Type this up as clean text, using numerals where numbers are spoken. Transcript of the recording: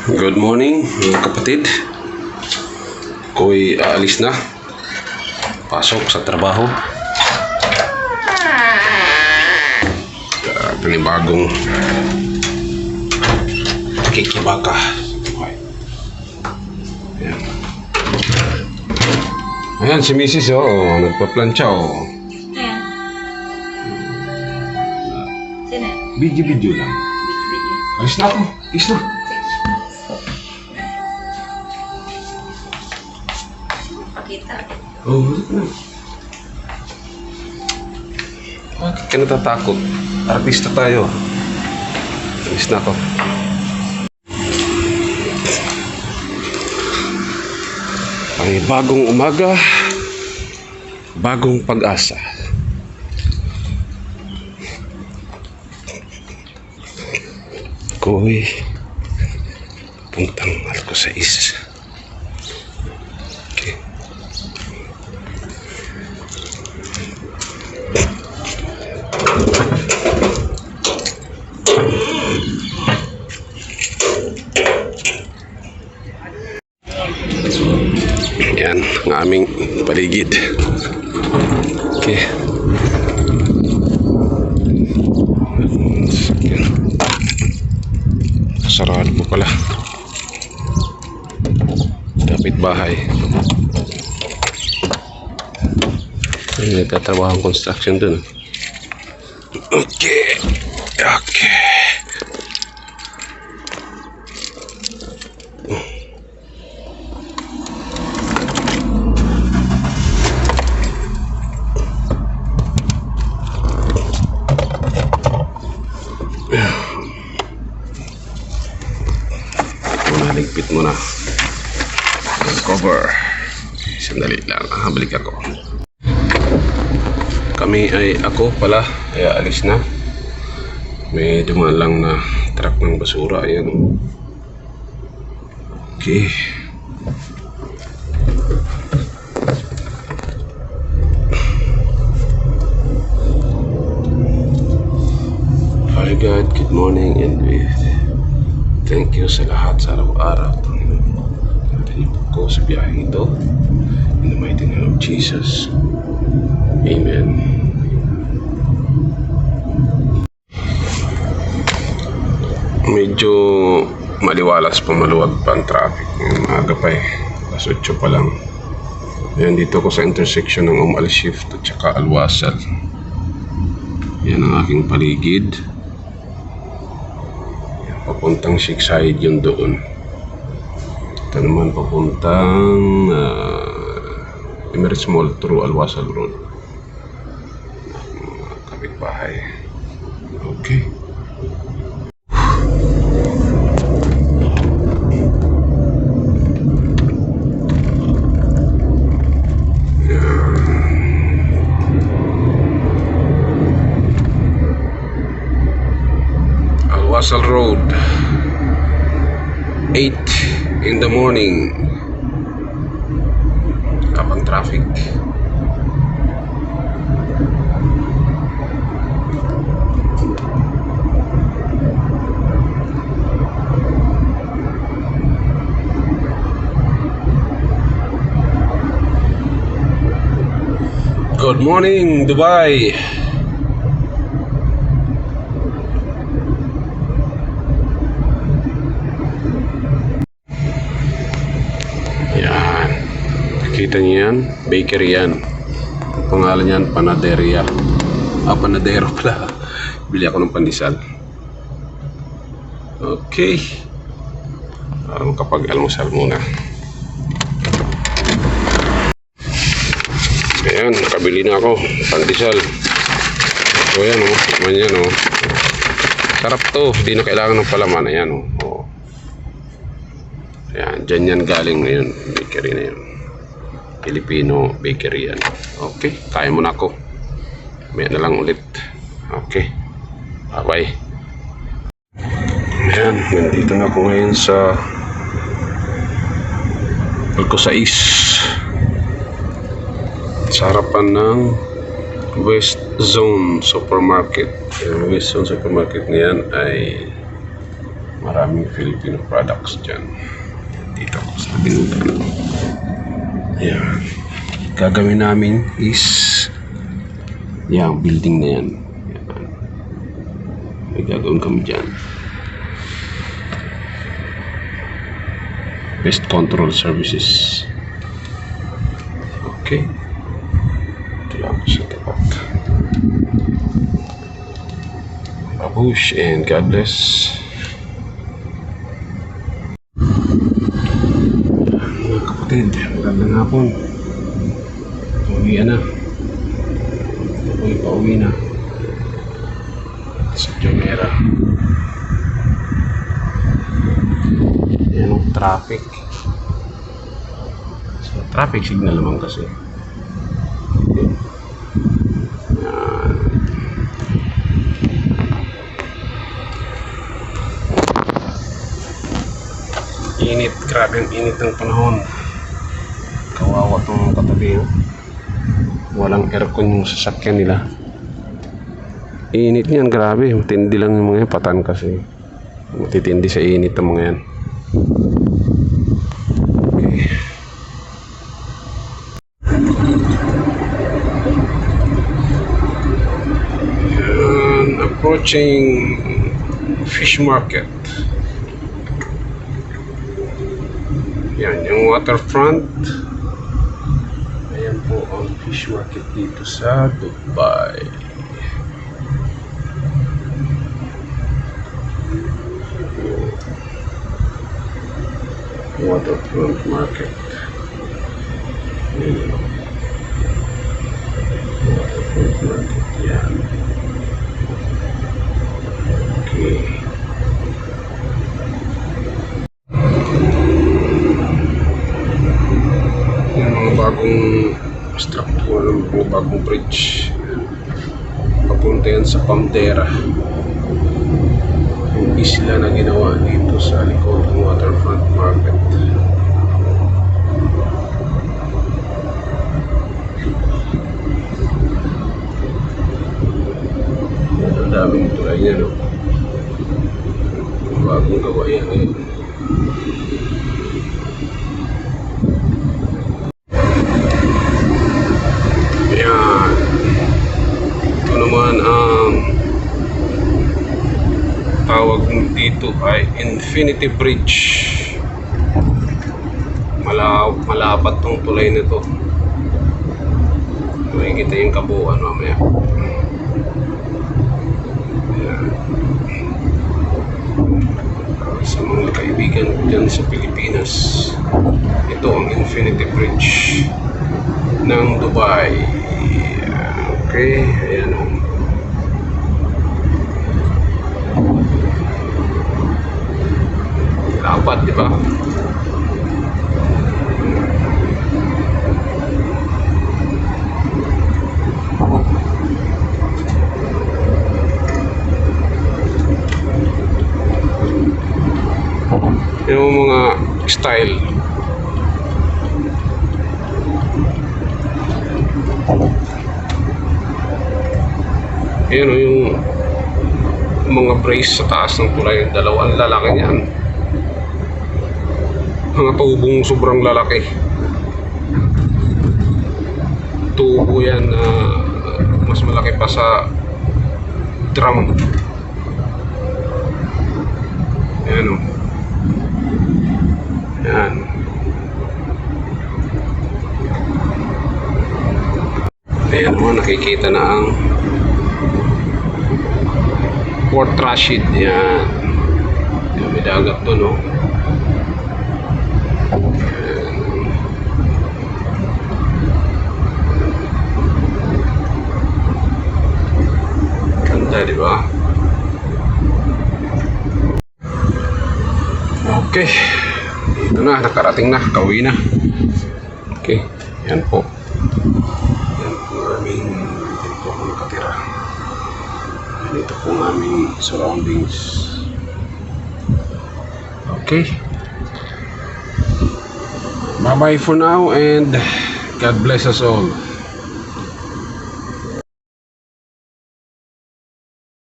Good morning mga kapatid. Ako'y aalis na. Pasok sa trabaho. Panibagong kikibaka. Ayan. Ayan si Mrs. Nagpa-plancha Ayan. Sino? Video lang. Video. Alis na ako. Alis na. Pakita. Bakit ka natatakot? Artista tayo. Alis na ako. Ay, bagong umaga, bagong pag-asa. Ako'y puntang Alcosais. Okay. Yan ang aming paligid. Okay. Sarado po pala. Kapit bahay. Ay, nagtatrabaho ang construction dun. Okay. Okay. Ligpit mo na. Cover. Sandali lang. Balik ako. Ako pala. Kaya alis na. May dumaan lang na truck ng basura. Ayan. Okay. Father God, good morning and thank you sa lahat sa araw-araw. Natin ko sa biyaheng ito. In the mighty name of Jesus. Amen. Medyo maliwalas pa, maluwag pa ang traffic. Maaga pa Alas 8 pa lang. Ayan, dito ko sa intersection ng Al-Shift at saka Al-Wasal. Yan ang aking paligid. Papuntang Shikside yun doon. Ito naman papuntang Emirates Mall through Al-Wasal Road. Kapitbahay. Okay. Al-Wasal Road, 8 in the morning. Kapang traffic. Good morning, Dubai. Kita niyo yan, bakery yan. Pangalan yan, Panaderia. Panadero pala. Bili ako ng pandesal. Okay. Makapag-almusal muna. Ayan, nakabili na ako. Pandesal. So yan tikman yan Sarap to, hindi na kailangan ng palaman. Ayan Ayan, dyan yan galing ngayon. Bakery na yun. Filipino bakery yan. Okay, kaya mo na ako. May na lang ulit. Okay. Bye-bye. Ayan, nandito na ako ngayon sa Alcosais. Sa harapan ng West Zone Supermarket. Yung West Zone Supermarket na yan ay Maraming Filipino products dyan. Dito ako sa Bintan. Ayan. Gagawin namin is yung building na yan. Ayan. May gagawin kami dyan. Pest Control Services. Okay. Ito lang sa tapat. Babush and God bless. Mga kapatid, magandang hapon. Uwi na. Ako'y pauwi na. Sa Jomera. Yan ang traffic. So, traffic signal naman kasi. Yan. Init, grabe ang init ng panahon. Kawawa itong katabi. Walang aircon yung sasakyan nila. Init niyan, grabe. Matindi lang yung mga yan. Patan kasi. Matitindi sa init ang mga yan. Okay. And approaching fish market. Yan, yung waterfront. Ayan po ang fish market dito sa Dubai. Waterfront market. Ayan. Waterfront market. Yan. Okay. Bagong structure, mga bagong bridge. Papunta yan sa Pamdera, yung isla na ginawa dito sa likod ng waterfront market. Ang daming tulay niya, no? Bagong gawa yan eh. Tawag dito ay Infinity Bridge. Malapat tong tulay nito. Makikita yung kabuuan mamaya. Ayan. Sa mga kaibigan ko dyan sa Pilipinas, ito ang Infinity Bridge ng Dubai. Okay, ayan o. Dapat, di ba? Yung mga style. Ayan o, yung mga brace sa taas ng tulay. Dalawang lalaki niyan. Mga tubong sobrang lalaki. Tubo yan na mas malaki pa sa drum. Ayan o. Ayan. Ayan o, nakikita na ang Port Rashid. Yan. May dagat to, no? Ganda, di ba? Okay. Dito na, nakarating na. Kauwi na. Okay. Yan po. Yan po aming dito ako nakatira. Ito po ang aming surroundings. Okay. Bye bye for now and God bless us all.